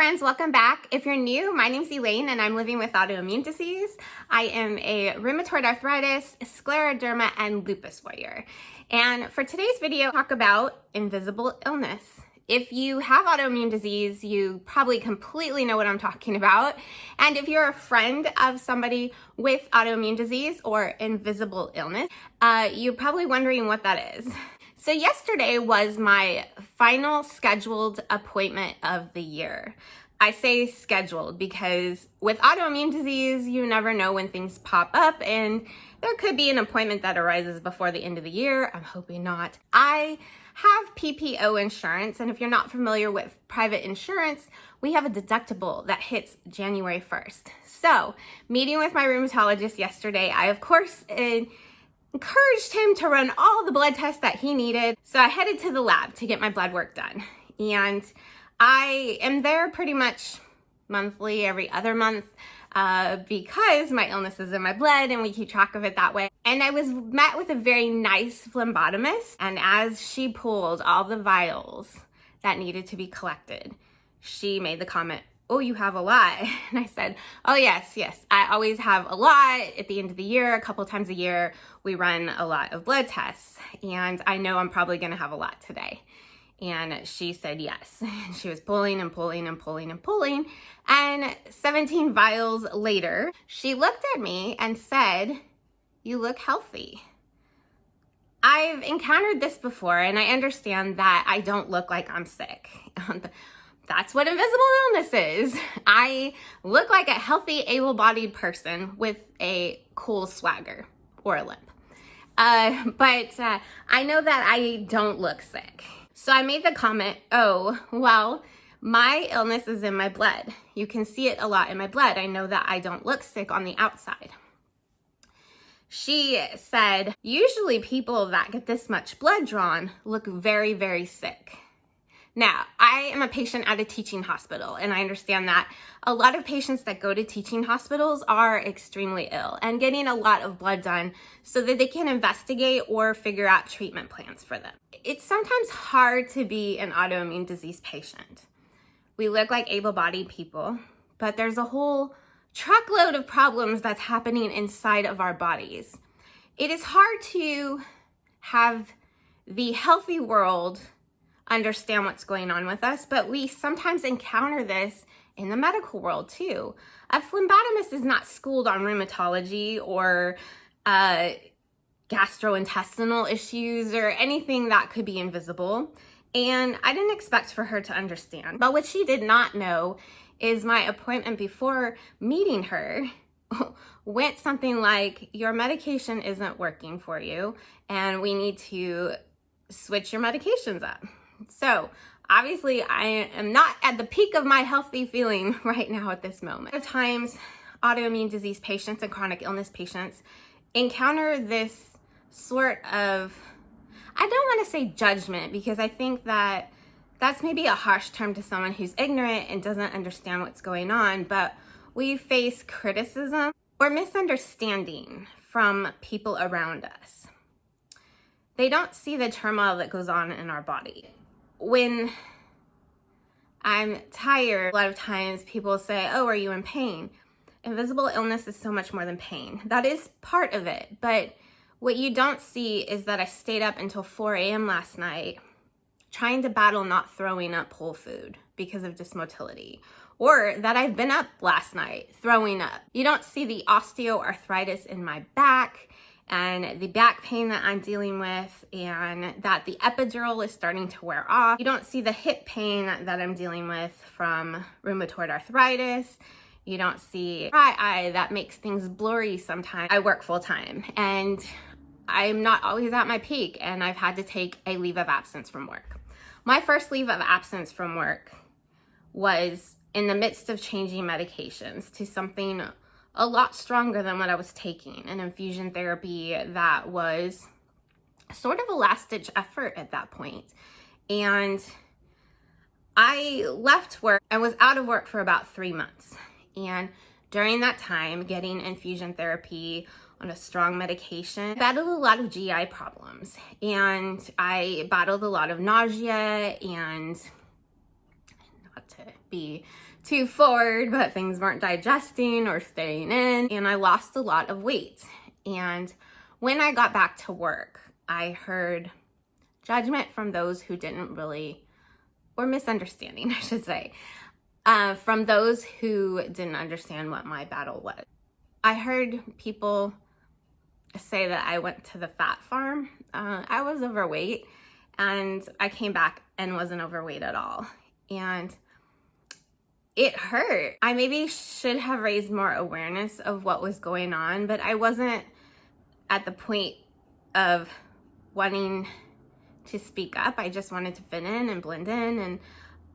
friends, welcome back. If you're new, my name's Elaine and I'm living with autoimmune disease. I am a rheumatoid arthritis, scleroderma, and lupus warrior. And for today's video, I'll talk about invisible illness. If you have autoimmune disease, you probably completely know what I'm talking about. And if you're a friend of somebody with autoimmune disease or invisible illness, you're probably wondering what that is. So yesterday was my final scheduled appointment of the year. I say scheduled because with autoimmune disease, you never know when things pop up and there could be an appointment that arises before the end of the year. I'm hoping not. I have PPO insurance, and if you're not familiar with private insurance, we have a deductible that hits January 1st. So meeting with my rheumatologist yesterday, I of course encouraged him to run all the blood tests that he needed. So I headed to the lab to get my blood work done. And I am there pretty much monthly, every other month, because my illness is in my blood and we keep track of it that way. And I was met with a very nice phlebotomist. And as she pulled all the vials that needed to be collected, she made the comment, "Oh, you have a lot." And I said, "Oh, yes. I always have a lot at the end of the year. A couple times a year, we run a lot of blood tests. And I know I'm probably going to have a lot today." And she said yes. She was pulling and pulling and pulling and pulling. And 17 vials later, she looked at me and said, "You look healthy." I've encountered this before, and I understand that I don't look like I'm sick. That's what invisible illness is. I look like a healthy, able-bodied person with a cool swagger or a limp. But I know that I don't look sick. So I made the comment, "Oh, well, my illness is in my blood. You can see it a lot in my blood. I know that I don't look sick on the outside." She said, "Usually people that get this much blood drawn look very, very sick." Now, I am a patient at a teaching hospital, and I understand that a lot of patients that go to teaching hospitals are extremely ill and getting a lot of blood done so that they can investigate or figure out treatment plans for them. It's sometimes hard to be an autoimmune disease patient. We look like able-bodied people, but there's a whole truckload of problems that's happening inside of our bodies. It is hard to have the healthy world understand what's going on with us, but we sometimes encounter this in the medical world too. A phlebotomist is not schooled on rheumatology or gastrointestinal issues or anything that could be invisible, and I didn't expect for her to understand. But what she did not know is my appointment before meeting her went something like, "Your medication isn't working for you, and we need to switch your medications up." So obviously I am not at the peak of my healthy feeling right now at this moment. At times, autoimmune disease patients and chronic illness patients encounter this sort of, I don't want to say judgment, because I think that that's maybe a harsh term to someone who's ignorant and doesn't understand what's going on, but we face criticism or misunderstanding from people around us. They don't see the turmoil that goes on in our body. When I'm tired, a lot of times people say, "Oh, are you in pain?" Invisible illness is so much more than pain. That is part of it. But what you don't see is that I stayed up until 4 a.m. last night trying to battle not throwing up whole food because of dysmotility, or that I've been up last night throwing up. You don't see the osteoarthritis in my back and the back pain that I'm dealing with, and that the epidural is starting to wear off. You don't see the hip pain that I'm dealing with from rheumatoid arthritis. You don't see dry eye that makes things blurry sometimes. I work full time and I'm not always at my peak, and I've had to take a leave of absence from work. My first leave of absence from work was in the midst of changing medications to something a lot stronger than what I was taking, an infusion therapy that was sort of a last-ditch effort at that point. And I left work. I was out of work for about 3 months. And during that time, getting infusion therapy on a strong medication, I battled a lot of GI problems. And I battled a lot of nausea and not to be too forward, but things weren't digesting or staying in, and I lost a lot of weight. And when I got back to work, I heard judgment from those who didn't really, or misunderstanding, I should say, from those who didn't understand what my battle was. I heard people say that I went to the fat farm. I was overweight, and I came back and wasn't overweight at all. And it hurt. I maybe should have raised more awareness of what was going on, but I wasn't at the point of wanting to speak up. I just wanted to fit in and blend in, and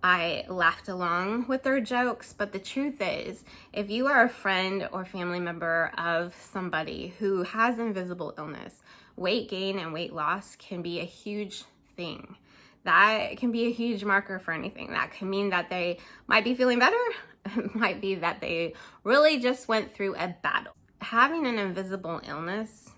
I laughed along with their jokes. But the truth is, if you are a friend or family member of somebody who has invisible illness, weight gain and weight loss can be a huge thing. That can be a huge marker for anything. That can mean that they might be feeling better. It might be that they really just went through a battle. Having an invisible illness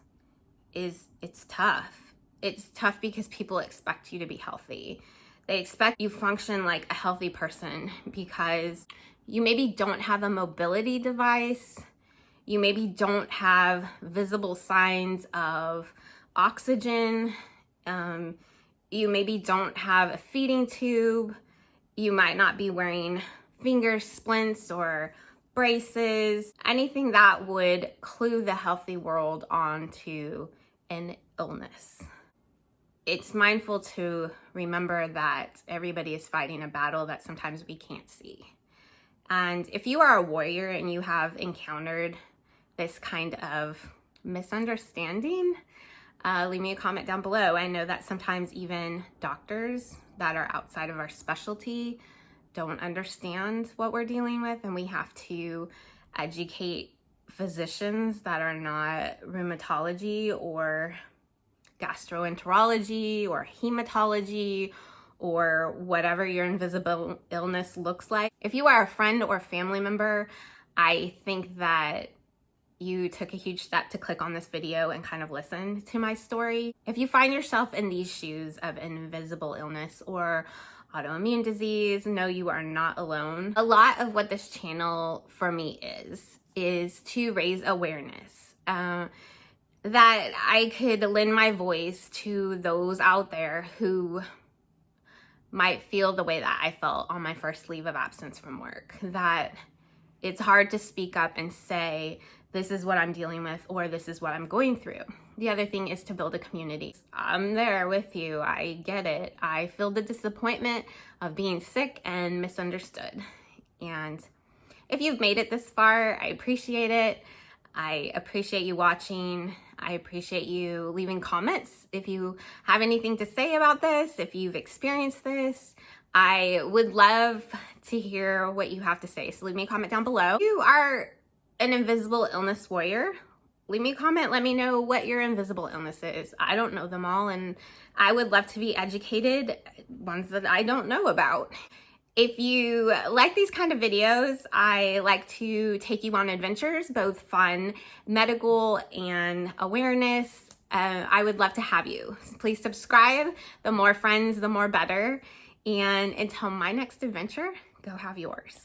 it's tough. It's tough because people expect you to be healthy. They expect you function like a healthy person because you maybe don't have a mobility device. You maybe don't have visible signs of oxygen. You maybe don't have a feeding tube. You might not be wearing finger splints or braces, anything that would clue the healthy world onto an illness. It's mindful to remember that everybody is fighting a battle that sometimes we can't see. And if you are a warrior and you have encountered this kind of misunderstanding, leave me a comment down below. I know that sometimes even doctors that are outside of our specialty don't understand what we're dealing with, and we have to educate physicians that are not rheumatology or gastroenterology or hematology or whatever your invisible illness looks like. If you are a friend or family member, I think that you took a huge step to click on this video and kind of listen to my story. If you find yourself in these shoes of invisible illness or autoimmune disease, know you are not alone. A lot of what this channel for me is to raise awareness, that I could lend my voice to those out there who might feel the way that I felt on my first leave of absence from work, that it's hard to speak up and say, this is what I'm dealing with, or this is what I'm going through. The other thing is to build a community. I'm there with you. I get it. I feel the disappointment of being sick and misunderstood. And if you've made it this far, I appreciate it. I appreciate you watching. I appreciate you leaving comments. If you have anything to say about this, if you've experienced this, I would love to hear what you have to say. So leave me a comment down below. If you are an invisible illness warrior, leave me a comment. Let me know what your invisible illness is. I don't know them all, and I would love to be educated, ones that I don't know about. If you like these kind of videos, I like to take you on adventures, both fun, medical, and awareness. I would love to have you. Please subscribe. The more friends, the more better. And until my next adventure, go have yours.